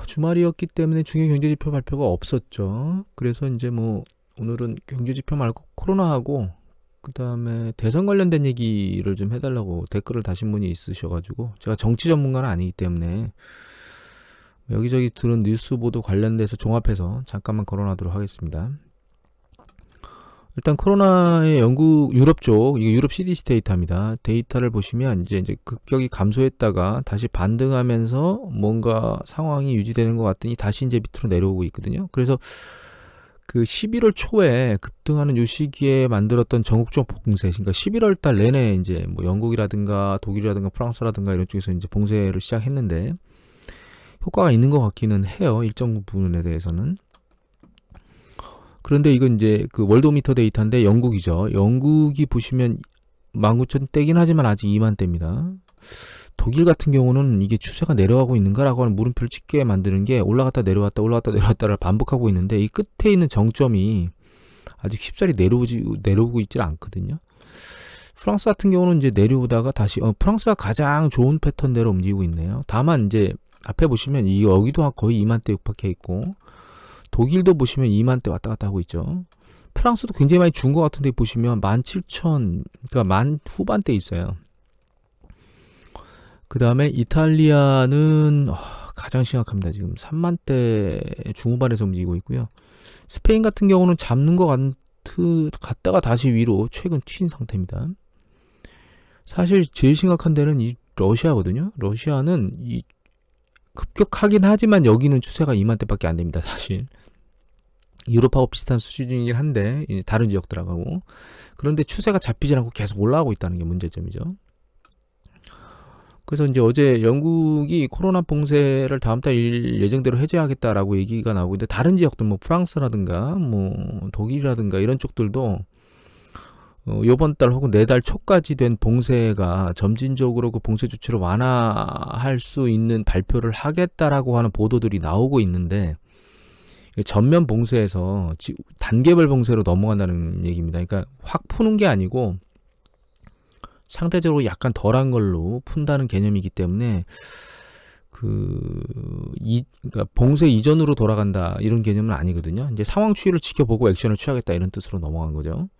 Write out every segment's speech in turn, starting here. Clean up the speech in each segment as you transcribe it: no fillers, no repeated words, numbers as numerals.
주말이었기 때문에 중요 경제지표 발표가 없었죠. 그래서 이제 뭐 오늘은 경제지표 말고 코로나하고 그 다음에 대선 관련된 얘기를 좀 해달라고 댓글을 다신 분이 있으셔가지고, 제가 정치 전문가는 아니기 때문에 여기저기 들은 뉴스 보도 관련돼서 종합해서 잠깐만 거론하도록 하겠습니다. 일단 코로나의 영국 유럽 쪽, 이게 유럽 CDC 데이터입니다. 데이터를 보시면 이제 급격히 감소했다가 다시 반등하면서 뭔가 상황이 유지되는 것 같더니 다시 이제 밑으로 내려오고 있거든요. 그래서 그 11월 초에 급등하는 요 시기에 만들었던 전국적 봉쇄, 그러니까 11월 달 내내 이제 뭐 영국이라든가 독일이라든가 프랑스라든가 이런 쪽에서 이제 봉쇄를 시작했는데 효과가 있는 것 같기는 해요. 일정 부분에 대해서는. 그런데 이건 이제 그 월드오미터 데이터인데 영국이죠. 영국이 보시면 19,000 대긴 하지만 아직 2만 대입니다. 독일 같은 경우는 이게 추세가 내려가고 있는가라고 하는 물음표를 찍게 만드는 게 올라갔다 내려왔다 올라갔다 내려왔다를 반복하고 있는데, 이 끝에 있는 정점이 아직 쉽사리 내려오고 있질 않거든요. 프랑스 같은 경우는 이제 내려오다가 다시 프랑스가 가장 좋은 패턴대로 움직이고 있네요. 다만 이제 앞에 보시면 여기도 거의 2만 대 육박해 있고, 독일도 보시면 2만 대 왔다 갔다 하고 있죠. 프랑스도 굉장히 많이 준 것 같은데 보시면 17,000, 그러니까 만 후반대 있어요. 그 다음에 이탈리아는 가장 심각합니다. 지금 3만 대 중후반에서 움직이고 있고요. 스페인 같은 경우는 잡는 것 같다가 다시 위로 최근 튄 상태입니다. 사실 제일 심각한 데는 이 러시아거든요. 러시아는 이 급격하긴 하지만 여기는 추세가 2만 대밖에 안 됩니다. 사실 유럽하고 비슷한 수준이긴 한데 이제 다른 지역들하고, 그런데 추세가 잡히지 않고 계속 올라가고 있다는 게 문제점이죠. 그래서 이제 어제 영국이 코로나 봉쇄를 다음 달 예정대로 해제하겠다라고 얘기가 나오고 있는데, 다른 지역들 뭐 프랑스라든가 뭐 독일이라든가 이런 쪽들도 요번 달 혹은 내달 초까지 된 봉쇄가 점진적으로 그 봉쇄 조치를 완화할 수 있는 발표를 하겠다라고 하는 보도들이 나오고 있는데, 전면 봉쇄에서 단계별 봉쇄로 넘어간다는 얘기입니다. 그러니까 확 푸는 게 아니고 상대적으로 약간 덜한 걸로 푼다는 개념이기 때문에 그러니까 봉쇄 이전으로 돌아간다 이런 개념은 아니거든요. 이제 상황 추이를 지켜보고 액션을 취하겠다 이런 뜻으로 넘어간 거죠.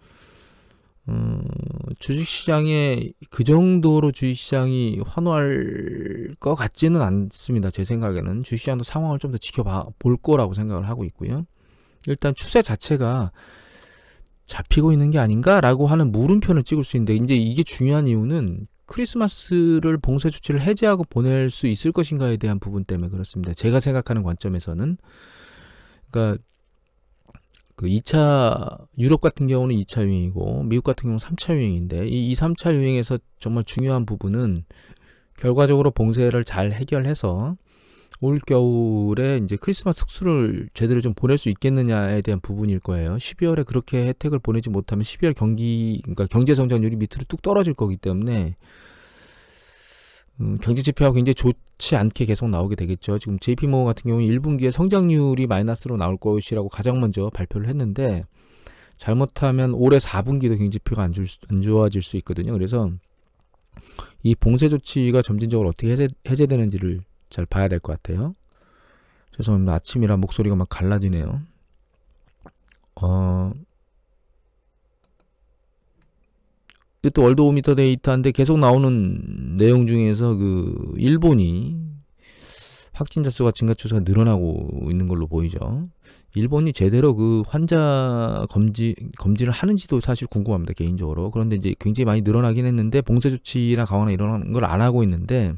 주식시장에 그 정도로 주식시장이 환호할 것 같지는 않습니다. 제 생각에는 주식시장도 상황을 좀 더 지켜볼 거라고 생각을 하고 있고요. 일단 추세 자체가 잡히고 있는 게 아닌가라고 하는 물음표는 찍을 수 있는데, 이제 이게 중요한 이유는 크리스마스를 봉쇄 조치를 해제하고 보낼 수 있을 것인가에 대한 부분 때문에 그렇습니다. 제가 생각하는 관점에서는. 그러니까 그 2차, 유럽 같은 경우는 2차 유행이고 미국 같은 경우는 3차 유행인데, 이 3차 유행에서 정말 중요한 부분은 결과적으로 봉쇄를 잘 해결해서 올 겨울에 이제 크리스마스 특수를 제대로 좀 보낼 수 있겠느냐에 대한 부분일 거예요. 12월에 그렇게 혜택을 보내지 못하면 12월 그러니까 경제 성장률이 밑으로 뚝 떨어질 거기 때문에 경제 지표가 굉장히 좋지 않게 계속 나오게 되겠죠. 지금 JP모건 같은 경우는 1분기에 성장률이 마이너스로 나올 것이라고 가장 먼저 발표를 했는데, 잘못하면 올해 4분기도 경제 지표가 안 좋아질 수 있거든요. 그래서 이 봉쇄 조치가 점진적으로 어떻게 해제되는지를 잘 봐야 될 것 같아요. 죄송합니다. 아침이라 목소리가 막 갈라지네요. 이것도 월드오미터 데이터인데 계속 나오는 내용 중에서 그 일본이 확진자 수가 증가 추세가 늘어나고 있는 걸로 보이죠. 일본이 제대로 그 환자 검진을 하는지도 사실 궁금합니다, 개인적으로. 그런데 이제 굉장히 많이 늘어나긴 했는데 봉쇄 조치나 강화나 이런 걸 안 하고 있는데,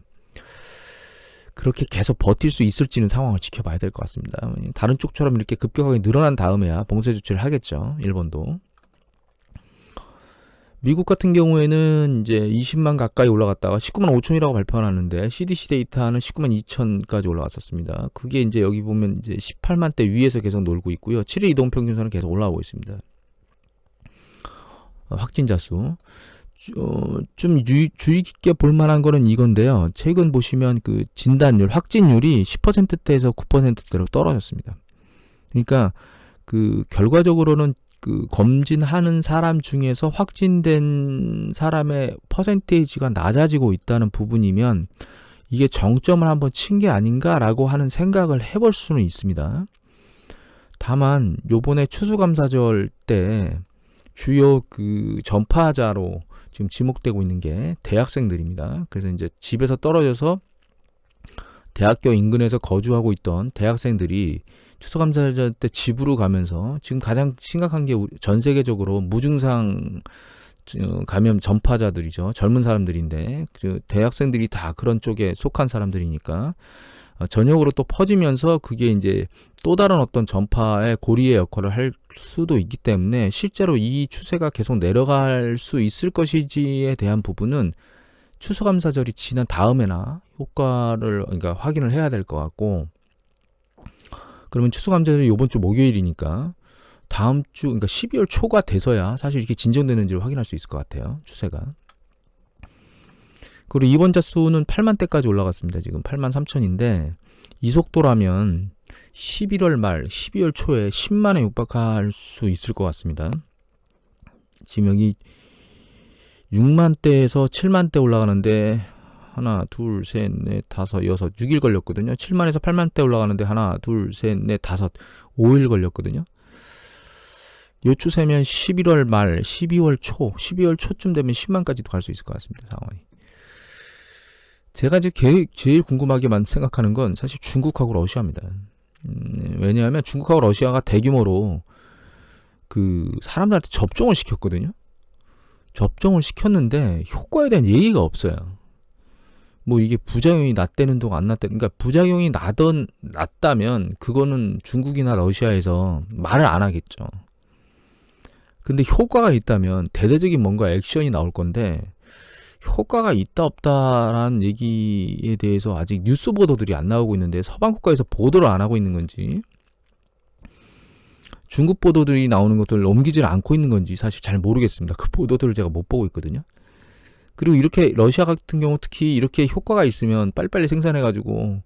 그렇게 계속 버틸 수 있을지는 상황을 지켜봐야 될 것 같습니다. 다른 쪽처럼 이렇게 급격하게 늘어난 다음에야 봉쇄 조치를 하겠죠, 일본도. 미국 같은 경우에는 이제 20만 가까이 올라갔다가 19만 5천이라고 발표하는데, CDC 데이터는 19만 2천까지 올라갔었습니다. 그게 이제 여기 보면 이제 18만 대 위에서 계속 놀고 있고요. 7일 이동 평균선은 계속 올라오고 있습니다. 확진자 수. 좀 주의 깊게 볼 만한 거는 이건데요. 최근 보시면 그 진단율, 확진율이 10%대에서 9%대로 떨어졌습니다. 그러니까 그 결과적으로는 그 검진하는 사람 중에서 확진된 사람의 퍼센테이지가 낮아지고 있다는 부분이면, 이게 정점을 한번 친 게 아닌가라고 하는 생각을 해볼 수는 있습니다. 다만 요번에 추수감사절 때 주요 그 전파자로 지금 지목되고 있는 게 대학생들입니다. 그래서 이제 집에서 떨어져서 대학교 인근에서 거주하고 있던 대학생들이 추수감사절 때 집으로 가면서 지금 가장 심각한 게 전 세계적으로 무증상 감염 전파자들이죠. 젊은 사람들인데 그 대학생들이 다 그런 쪽에 속한 사람들이니까 전역으로 또 퍼지면서 그게 이제 또 다른 어떤 전파의 고리의 역할을 할 수도 있기 때문에 실제로 이 추세가 계속 내려갈 수 있을 것이지에 대한 부분은 추수감사절이 지난 다음에나 효과를 그러니까 확인을 해야 될 것 같고, 그러면 추수감사절이 이번 주 목요일이니까 다음 주 그러니까 12월 초가 돼서야 사실 이렇게 진정되는지를 확인할 수 있을 것 같아요. 추세가. 그리고 입원자 수는 8만 대까지 올라갔습니다. 지금 8만 3천인데 이 속도라면 11월 말 12월 초에 10만에 육박할 수 있을 것 같습니다. 지금 여기 6만 대에서 7만 대 올라가는데 하나, 둘, 셋, 넷, 다섯, 여섯, 6일 걸렸거든요. 7만에서 8만 대 올라가는데 하나, 둘, 셋, 넷, 다섯, 5일 걸렸거든요. 요 추세면 11월 말, 12월 초쯤 되면 10만까지도 갈 수 있을 것 같습니다. 상황이. 제가 이제 제일 궁금하게만 생각하는 건 사실 중국하고 러시아입니다. 왜냐하면 중국하고 러시아가 대규모로 그 사람들한테 접종을 시켰거든요. 접종을 시켰는데 효과에 대한 얘기가 없어요. 뭐 이게 부작용이 났다는 동안 안 났다. 그러니까 부작용이 났다면 그거는 중국이나 러시아에서 말을 안 하겠죠. 근데 효과가 있다면 대대적인 뭔가 액션이 나올 건데 효과가 있다 없다라는 얘기에 대해서 아직 뉴스 보도들이 안 나오고 있는데 서방 국가에서 보도를 안 하고 있는 건지 중국 보도들이 나오는 것들을 옮기질 않고 있는 건지 사실 잘 모르겠습니다. 그 보도들을 제가 못 보고 있거든요. 그리고 이렇게 러시아 같은 경우 특히 이렇게 효과가 있으면 빨리빨리 생산해가지고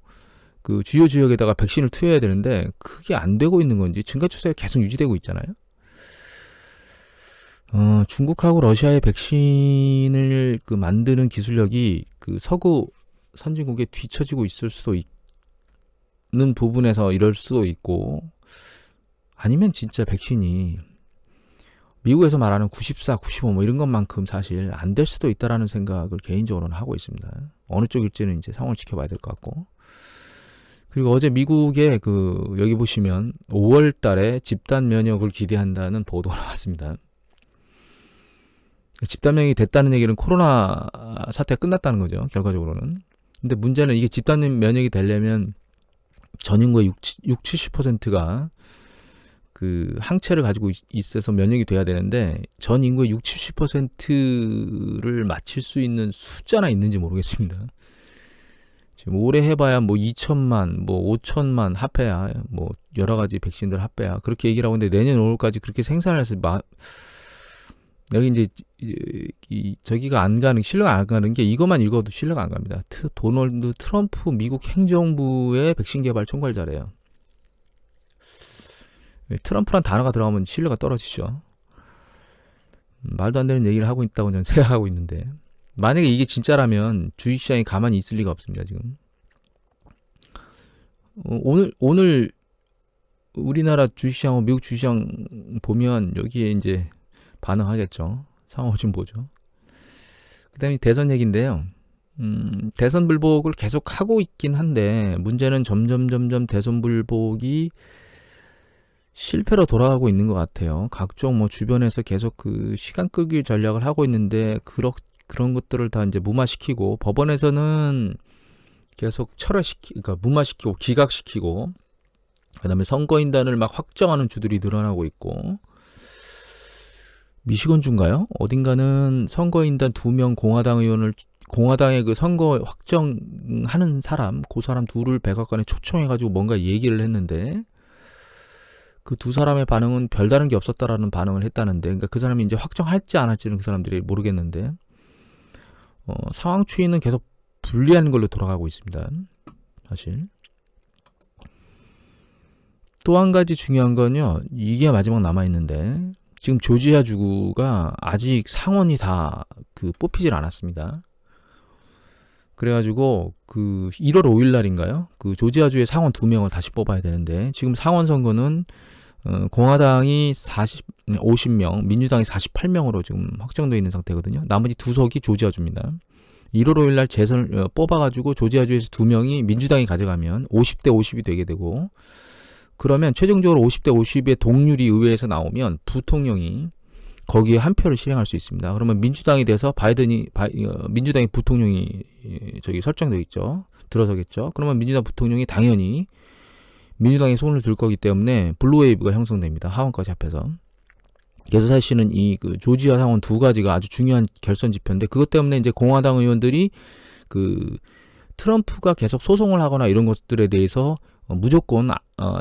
그 주요 지역에다가 백신을 투여해야 되는데 그게 안 되고 있는 건지 증가 추세가 계속 유지되고 있잖아요. 중국하고 러시아의 백신을 그 만드는 기술력이 그 서구 선진국에 뒤처지고 있을 수도 있는 부분에서 이럴 수도 있고, 아니면 진짜 백신이 미국에서 말하는 94, 95 뭐 이런 것만큼 사실 안 될 수도 있다라는 생각을 개인적으로는 하고 있습니다. 어느 쪽일지는 이제 상황을 지켜봐야 될 것 같고. 그리고 어제 미국에 그 여기 보시면 5월 달에 집단 면역을 기대한다는 보도가 나왔습니다. 집단 면역이 됐다는 얘기는 코로나 사태가 끝났다는 거죠. 결과적으로는. 근데 문제는 이게 집단 면역이 되려면 전 인구의 70%가 그 항체를 가지고 있어서 면역이 돼야 되는데 전 인구의 70%를 맞힐 수 있는 숫자나 있는지 모르겠습니다. 지금 올해 해봐야 뭐 2천만, 뭐 5천만 합해야 뭐 여러 가지 백신들 합해야 그렇게 얘기를 하고 있는데 내년 5월까지 그렇게 생산해서 여기 이제 저기가 안 가는 신뢰가 안 가는 게 이것만 읽어도 신뢰가 안 갑니다. 도널드 트럼프 미국 행정부의 백신 개발 총괄자래요. 트럼프란 단어가 들어가면 신뢰가 떨어지죠. 말도 안 되는 얘기를 하고 있다고 저는 생각하고 있는데 만약에 이게 진짜라면 주식시장이 가만히 있을 리가 없습니다. 지금 오늘 우리나라 주식시장하고 미국 주식시장 보면 여기에 이제 반응하겠죠. 상황을 좀 보죠. 그 다음에 대선 얘기인데요. 대선 불복을 계속 하고 있긴 한데 문제는 점점 대선 불복이 실패로 돌아가고 있는 것 같아요. 각종 뭐 주변에서 계속 그 시간 끌기 전략을 하고 있는데 그런 것들을 다 이제 무마시키고 법원에서는 계속 그러니까 무마시키고 기각시키고 그다음에 선거인단을 막 확정하는 주들이 늘어나고 있고 미시건주인가요? 어딘가는 선거인단 2명 공화당의 그 선거 확정하는 사람, 그 사람 둘을 백악관에 초청해가지고 뭔가 얘기를 했는데 그 두 사람의 반응은 별다른 게 없었다라는 반응을 했다는데, 그러니까 그 사람이 이제 확정할지 안 할지는 그 사람들이 모르겠는데 상황 추이는 계속 불리한 걸로 돌아가고 있습니다. 사실 또 한 가지 중요한 건요, 이게 마지막 남아있는데 지금 조지아 주가 아직 상원이 다 그 뽑히질 않았습니다. 그래가지고 그 1월 5일 날인가요? 그 조지아주의 상원 2명을 다시 뽑아야 되는데 지금 상원 선거는 공화당이 50명, 민주당이 48명으로 지금 확정되어 있는 상태거든요. 나머지 2석이 조지아주입니다. 1월 5일 날 재선을 뽑아가지고 조지아주에서 2명이 민주당이 가져가면 50대 50이 되게 되고, 그러면 최종적으로 50대 50의 동률이 의회에서 나오면 부통령이 거기에 한 표를 실행할 수 있습니다. 그러면 민주당이 돼서 민주당의 부통령이 저기 설정되어 있죠. 들어서겠죠. 그러면 민주당 부통령이 당연히 민주당의 손을 들 거기 때문에 블루웨이브가 형성됩니다. 하원까지 합해서. 그래서 사실은 이 그 조지아 상원 2가지가 아주 중요한 결선 지표인데, 그것 때문에 이제 공화당 의원들이 그 트럼프가 계속 소송을 하거나 이런 것들에 대해서 무조건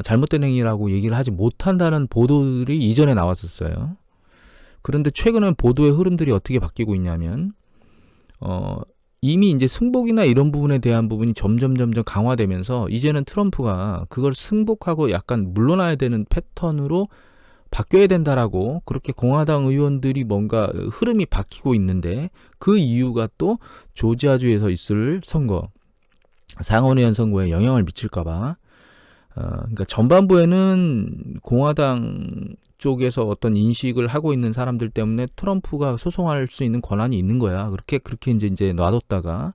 잘못된 행위라고 얘기를 하지 못한다는 보도들이 이전에 나왔었어요. 그런데 최근에 보도의 흐름들이 어떻게 바뀌고 있냐면 이미 이제 승복이나 이런 부분에 대한 부분이 점점 강화되면서 이제는 트럼프가 그걸 승복하고 약간 물러나야 되는 패턴으로 바뀌어야 된다라고 그렇게 공화당 의원들이 뭔가 흐름이 바뀌고 있는데, 그 이유가 또 조지아주에서 있을 선거, 상원의원 선거에 영향을 미칠까봐. 그러니까 전반부에는 공화당 쪽에서 어떤 인식을 하고 있는 사람들 때문에 트럼프가 소송할 수 있는 권한이 있는 거야. 그렇게 이제 놔뒀다가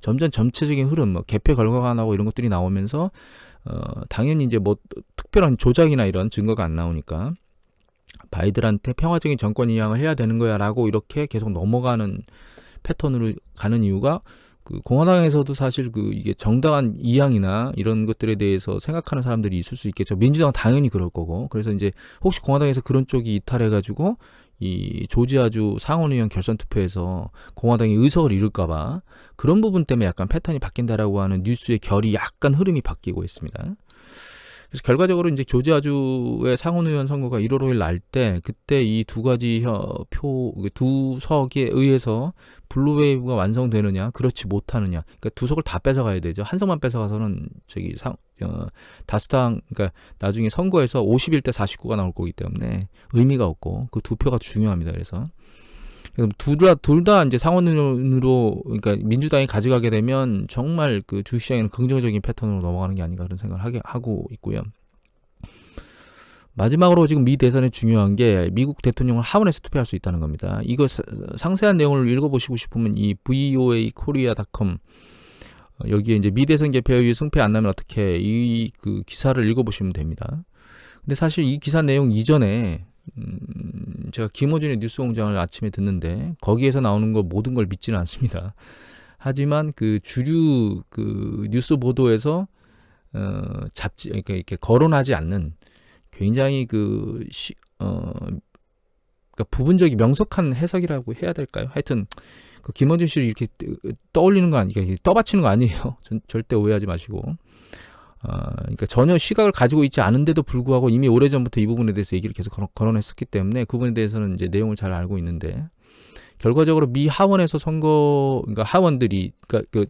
점점 전체적인 흐름, 개표 결과가 나오고 이런 것들이 나오면서 당연히 이제 뭐 특별한 조작이나 이런 증거가 안 나오니까 바이든한테 평화적인 정권 이양을 해야 되는 거야라고 이렇게 계속 넘어가는 패턴으로 가는 이유가, 그 공화당에서도 사실 이게 정당한 이양이나 이런 것들에 대해서 생각하는 사람들이 있을 수 있겠죠. 민주당은 당연히 그럴 거고. 그래서 이제 혹시 공화당에서 그런 쪽이 이탈해가지고 이 조지아주 상원의원 결선 투표에서 공화당이 의석을 잃을까봐 그런 부분 때문에 약간 패턴이 바뀐다라고 하는 뉴스의 결이 약간 흐름이 바뀌고 있습니다. 그래서 결과적으로 이제 조지아주의 상원의원 선거가 1월 5일 날 때, 그때 이 2가지 두 석에 의해서 블루웨이브가 완성되느냐, 그렇지 못하느냐. 그러니까 2석을 다 뺏어가야 되죠. 한 석만 뺏어가서는 다수당, 그러니까 나중에 선거에서 51대 49가 나올 거기 때문에 의미가 없고, 그 2표가 중요합니다. 그래서 둘 다 이제 상원으로, 그러니까 민주당이 가져가게 되면 정말 그 주시장에는 긍정적인 패턴으로 넘어가는 게 아닌가 그런 생각을 하고 있고요. 마지막으로 지금 미 대선에 중요한 게 미국 대통령을 하원에서 투표할 수 있다는 겁니다. 이거 상세한 내용을 읽어보시고 싶으면 이 voakorea.com 여기에 이제 미 대선 개표의 승패 안 나면 어떻게, 이 그 기사를 읽어보시면 됩니다. 근데 사실 이 기사 내용 이전에 제가 김어준의 뉴스공장을 아침에 듣는데 거기에서 나오는 거 모든 걸 믿지는 않습니다. 하지만 그 주류 그 뉴스 보도에서 이렇게 거론하지 않는 굉장히 그러니까 부분적인 명석한 해석이라고 해야 될까요? 하여튼 그 김어준 씨를 이렇게 떠올리는 거 아니에요. 떠받치는 거 아니에요. 절대 오해하지 마시고. 그러니까 전혀 시각을 가지고 있지 않은데도 불구하고 이미 오래전부터 이 부분에 대해서 얘기를 계속 거론했었기 때문에 그 부분에 대해서는 이제 내용을 잘 알고 있는데, 결과적으로 미 하원에서 그러니까 하원들이, 그러니까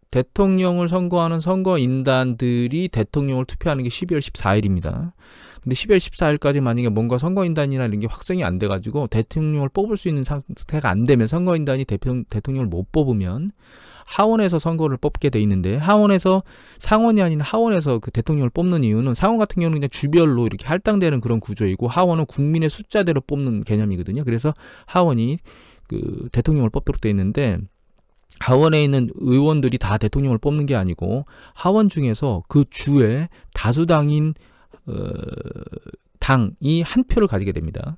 대통령을 선거하는 선거인단들이 대통령을 투표하는 게 12월 14일입니다. 근데 12월 14일까지 만약에 뭔가 선거인단이나 이런 게 확정이 안 돼가지고 대통령을 뽑을 수 있는 상태가 안 되면, 선거인단이 대통령을 못 뽑으면 하원에서 선거를 뽑게 돼 있는데, 하원에서 상원이 아닌 하원에서 그 대통령을 뽑는 이유는, 상원 같은 경우는 그냥 주별로 이렇게 할당되는 그런 구조이고, 하원은 국민의 숫자대로 뽑는 개념이거든요. 그래서 하원이 그 대통령을 뽑도록 돼 있는데, 하원에 있는 의원들이 다 대통령을 뽑는 게 아니고 하원 중에서 그 주의 다수당인 당이 한 표를 가지게 됩니다.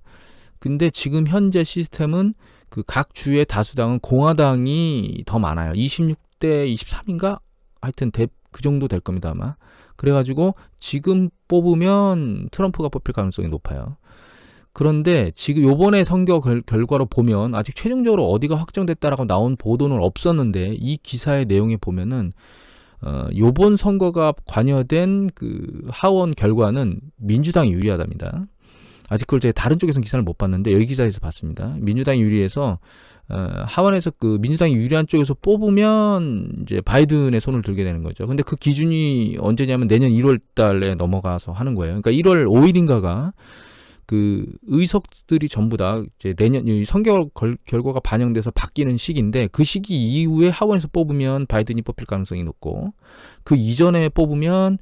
근데 지금 현재 시스템은 그 각 주의 다수당은 공화당이 더 많아요. 26대 23인가? 하여튼 그 정도 될 겁니다, 아마. 그래가지고 지금 뽑으면 트럼프가 뽑힐 가능성이 높아요. 그런데 지금 요번에 선거 결과로 보면 아직 최종적으로 어디가 확정됐다라고 나온 보도는 없었는데, 이 기사의 내용에 보면은 요번 선거가 관여된 그 하원 결과는 민주당이 유리하답니다. 아직 그걸 제가 다른 쪽에서는 기사를 못 봤는데 여기 기사에서 봤습니다. 민주당이 유리해서 하원에서 그 민주당이 유리한 쪽에서 뽑으면 이제 바이든의 손을 들게 되는 거죠. 근데 그 기준이 언제냐면 내년 1월 달에 넘어가서 하는 거예요. 그러니까 1월 5일인가가 그 의석들이 전부 다 이제 내년 이 선거 결과가 반영돼서 바뀌는 시기인데, 그 시기 이후에 하원에서 뽑으면 바이든이 뽑힐 가능성이 높고, 그 이전에 뽑으면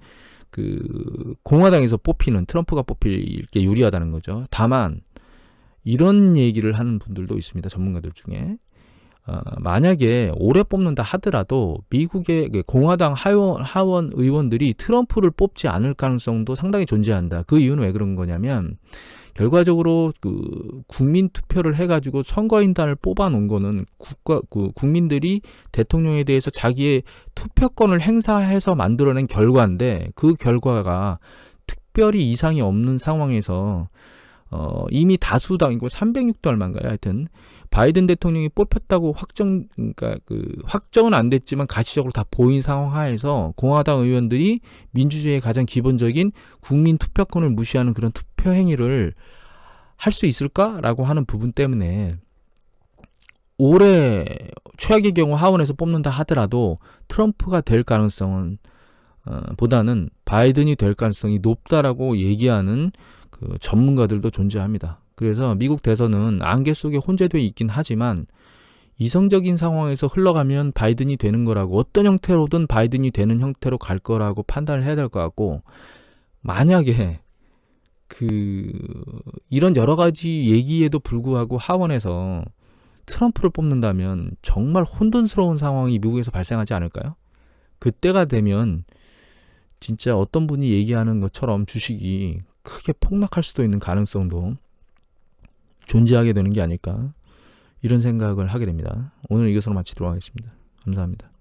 그 공화당에서 뽑히는 트럼프가 뽑힐 게 유리하다는 거죠. 다만 이런 얘기를 하는 분들도 있습니다. 전문가들 중에. 만약에 올해 뽑는다 하더라도 미국의 공화당 하원 의원들이 트럼프를 뽑지 않을 가능성도 상당히 존재한다. 그 이유는 왜 그런 거냐면, 결과적으로 그 국민 투표를 해가지고 선거인단을 뽑아놓은 거는 국민들이 대통령에 대해서 자기의 투표권을 행사해서 만들어낸 결과인데, 그 결과가 특별히 이상이 없는 상황에서 이미 다수당이고 306도 얼마인가요? 하여튼 바이든 대통령이 뽑혔다고 그러니까 확정은 안 됐지만 가시적으로 다 보인 상황 하에서 공화당 의원들이 민주주의의 가장 기본적인 국민 투표권을 무시하는 그런 투표 행위를 할 수 있을까라고 하는 부분 때문에, 올해 최악의 경우 하원에서 뽑는다 하더라도 트럼프가 될 가능성은 보다는 바이든이 될 가능성이 높다라고 얘기하는 그 전문가들도 존재합니다. 그래서 미국 대선은 안개 속에 혼재되어 있긴 하지만 이성적인 상황에서 흘러가면 바이든이 되는 거라고, 어떤 형태로든 바이든이 되는 형태로 갈 거라고 판단을 해야 될 것 같고, 만약에 이런 여러 가지 얘기에도 불구하고 하원에서 트럼프를 뽑는다면 정말 혼돈스러운 상황이 미국에서 발생하지 않을까요? 그때가 되면 진짜 어떤 분이 얘기하는 것처럼 주식이 크게 폭락할 수도 있는 가능성도 존재하게 되는 게 아닐까, 이런 생각을 하게 됩니다. 오늘 이것으로 마치도록 하겠습니다. 감사합니다.